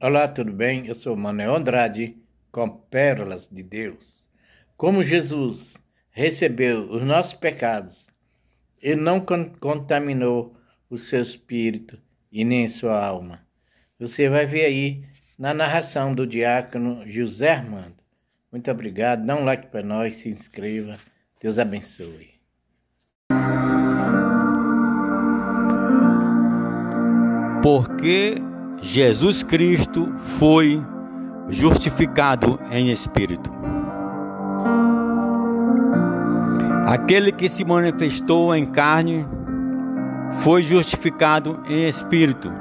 Olá, tudo bem? Eu sou Manuel Andrade com Pérolas de Deus. Como Jesus recebeu os nossos pecados, Ele não contaminou o seu espírito e nem sua alma. Você vai ver aí na narração do diácono José Armando. Muito obrigado, dá um like para nós, se inscreva. Deus abençoe. Porque Jesus Cristo foi justificado em espírito. Aquele que se manifestou em carne foi justificado em espírito,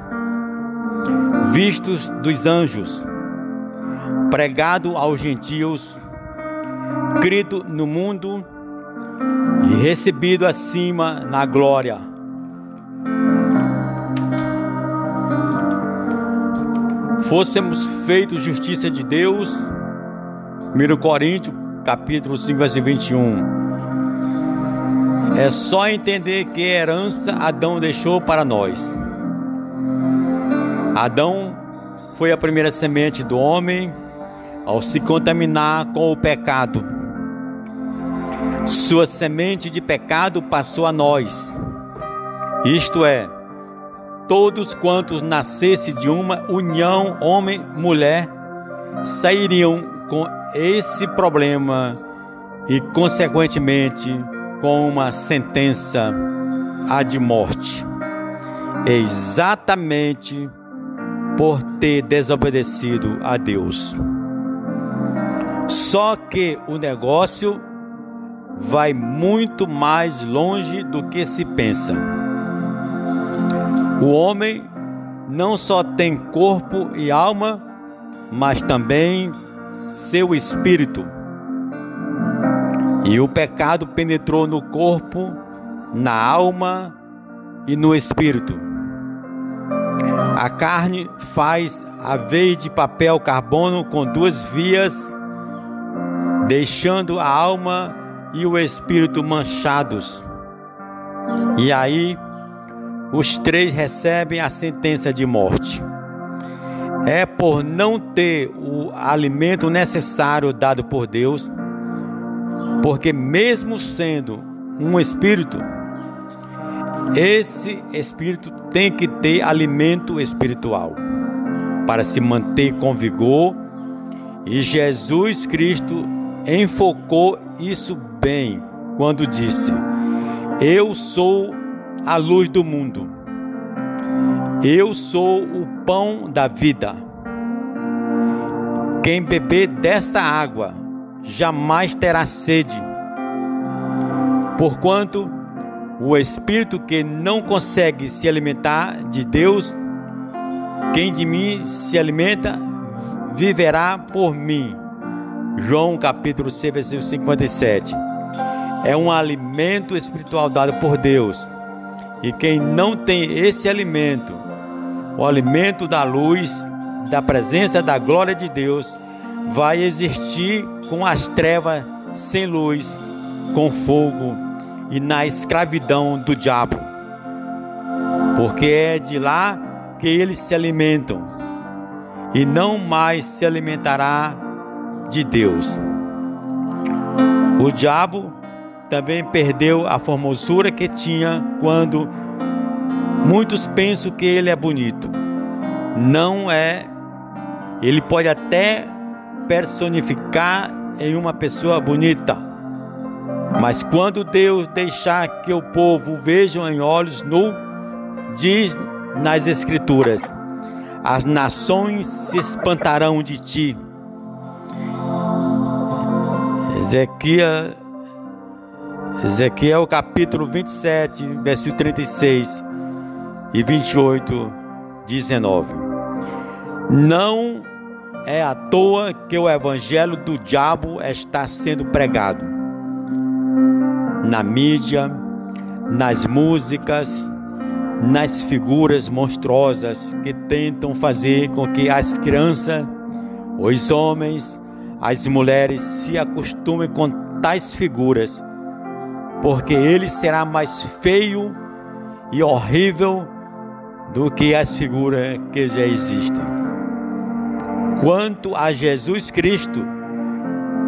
vistos dos anjos, pregado aos gentios, crido no mundo e recebido acima na glória. Fôssemos feitos justiça de Deus, 1 Coríntios, capítulo 5, versículo 21. É só entender que herança Adão deixou para nós. Adão foi a primeira semente do homem ao se contaminar com o pecado. Sua semente de pecado passou a nós. Isto é, todos quantos nascesse de uma união homem-mulher sairiam com esse problema e, consequentemente, com uma sentença de morte. Exatamente por ter desobedecido a Deus. Só que o negócio vai muito mais longe do que se pensa. O homem não só tem corpo e alma, mas também seu espírito. E o pecado penetrou no corpo, na alma e no espírito. A carne faz a vez de papel carbono com duas vias, deixando a alma e o espírito manchados. E aí, os três recebem a sentença de morte. É por não ter o alimento necessário dado por Deus, porque mesmo sendo um espírito, esse espírito tem que ter alimento espiritual para se manter com vigor, e Jesus Cristo enfocou isso bem quando disse: eu sou a luz do mundo. Eu sou o pão da vida. Quem beber dessa água jamais terá sede. Porquanto o espírito que não consegue se alimentar de Deus, quem de mim se alimenta, viverá por mim. João capítulo 6, versículo 57. É um alimento espiritual dado por Deus. E quem não tem esse alimento, o alimento da luz, da presença da glória de Deus, vai existir com as trevas, sem luz, com fogo e na escravidão do diabo. Porque é de lá que eles se alimentam e não mais se alimentará de Deus. O diabo também perdeu a formosura que tinha quando muitos pensam que ele é bonito. Não é. Ele pode até personificar em uma pessoa bonita, mas quando Deus deixar que o povo veja em olhos nus, diz nas Escrituras: as nações se espantarão de ti. Ezequiel capítulo 27, versículo 36 e 28, 19. Não é à toa que o evangelho do diabo está sendo pregado na mídia, nas músicas, nas figuras monstruosas que tentam fazer com que as crianças, os homens, as mulheres se acostumem com tais figuras, porque ele será mais feio e horrível do que as figuras que já existem. Quanto a Jesus Cristo,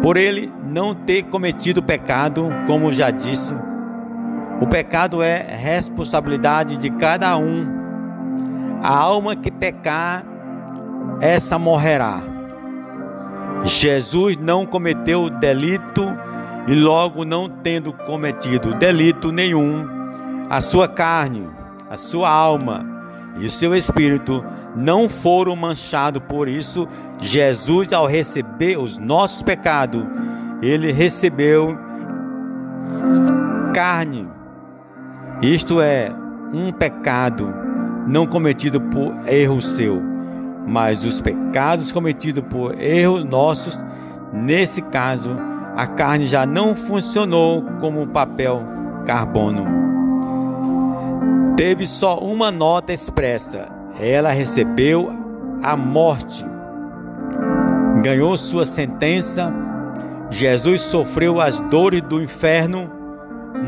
por ele não ter cometido pecado, como já disse, o pecado é responsabilidade de cada um. A alma que pecar, essa morrerá. Jesus não cometeu delito e logo não tendo cometido delito nenhum, a sua carne, a sua alma e o seu espírito não foram manchados. Por isso, Jesus, ao receber os nossos pecados, ele recebeu carne, isto é, um pecado não cometido por erro seu, mas os pecados cometidos por erros nossos. Nesse caso, a carne já não funcionou como papel carbono. Teve só uma nota expressa: ela recebeu a morte, ganhou sua sentença. Jesus sofreu as dores do inferno,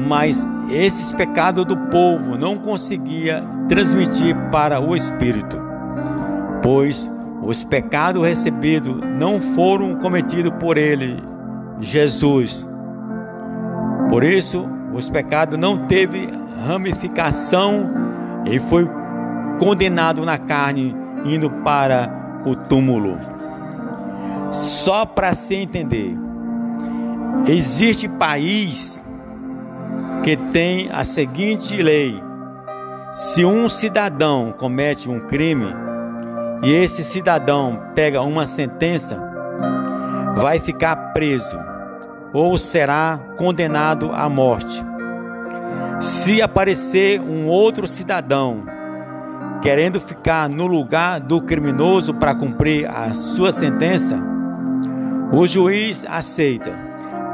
mas esses pecados do povo não conseguia transmitir para o Espírito, pois os pecados recebidos não foram cometidos por ele, Jesus. Por isso, os pecados não teve ramificação e foi condenado na carne, indo para o túmulo. Só para se entender, existe país que tem a seguinte lei: se um cidadão comete um crime e esse cidadão pega uma sentença, vai ficar preso ou será condenado à morte. Se aparecer um outro cidadão querendo ficar no lugar do criminoso para cumprir a sua sentença, o juiz aceita,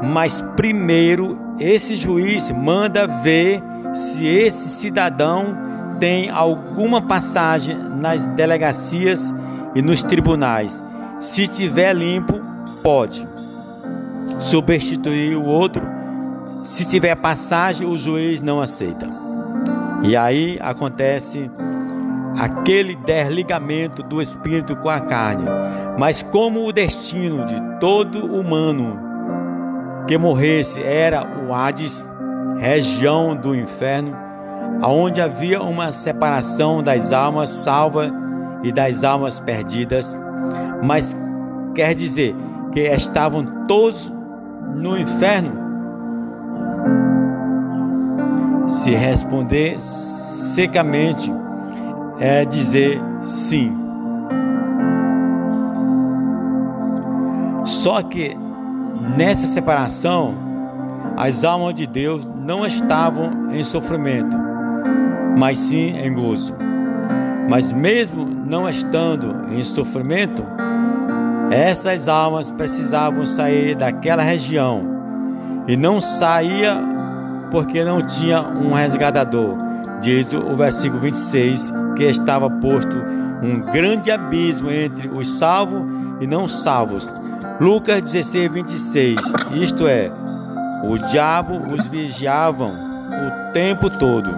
mas primeiro esse juiz manda ver se esse cidadão tem alguma passagem nas delegacias e nos tribunais. Se tiver limpo, pode substituir o outro. Se tiver passagem, o juiz não aceita. E aí acontece aquele desligamento do espírito com a carne. Mas como o destino de todo humano que morresse era o Hades, região do inferno, onde havia uma separação das almas salvas e das almas perdidas, mas quer dizer que estavam todos no inferno? Se responder secamente, é dizer sim. Só que nessa separação, as almas de Deus não estavam em sofrimento, mas sim em gozo. Mas mesmo não estando em sofrimento, essas almas precisavam sair daquela região, e não saía porque não tinha um resgatador. Diz o versículo 26 que estava posto um grande abismo entre os salvos e não salvos. Lucas 16, 26, isto é, o diabo os vigiava o tempo todo,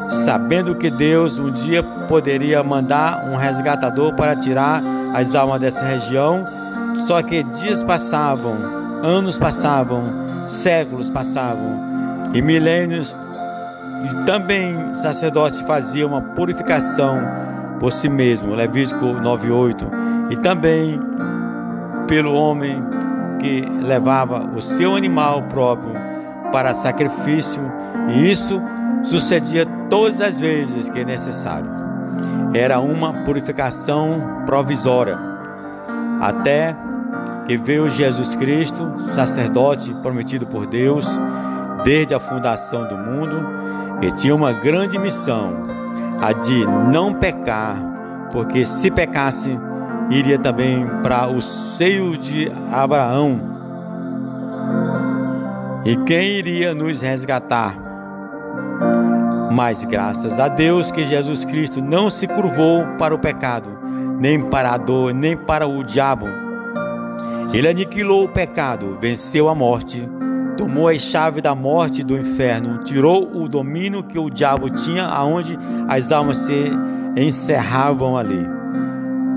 sabendo que Deus um dia poderia mandar um resgatador para tirar as almas dessa região. Só que dias passavam, anos passavam, séculos passavam e milênios, e também sacerdote fazia uma purificação por si mesmo, Levítico 9:8, e também pelo homem que levava o seu animal próprio para sacrifício, e isso sucedia todas as vezes que é necessário. Era uma purificação provisória, até que veio Jesus Cristo, sacerdote prometido por Deus desde a fundação do mundo, e tinha uma grande missão, a de não pecar, porque se pecasse, iria também para o seio de Abraão. E quem iria nos resgatar? Mas graças a Deus que Jesus Cristo não se curvou para o pecado, nem para a dor, nem para o diabo. Ele aniquilou o pecado, venceu a morte, tomou as chaves da morte e do inferno, tirou o domínio que o diabo tinha, aonde as almas se encerravam ali.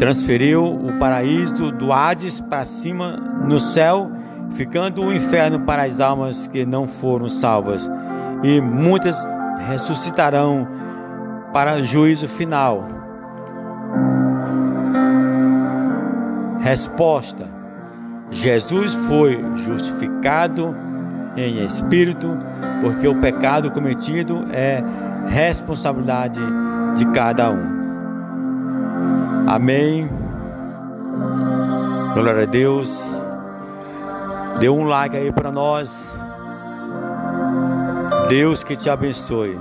transferiu o paraíso do Hades para cima no céu, ficando o inferno para as almas que não foram salvas, e muitas ressuscitarão para o juízo final. Resposta: Jesus foi justificado em espírito, porque o pecado cometido é responsabilidade de cada um. Amém. Glória a Deus. Dê um like aí para nós. Deus que te abençoe.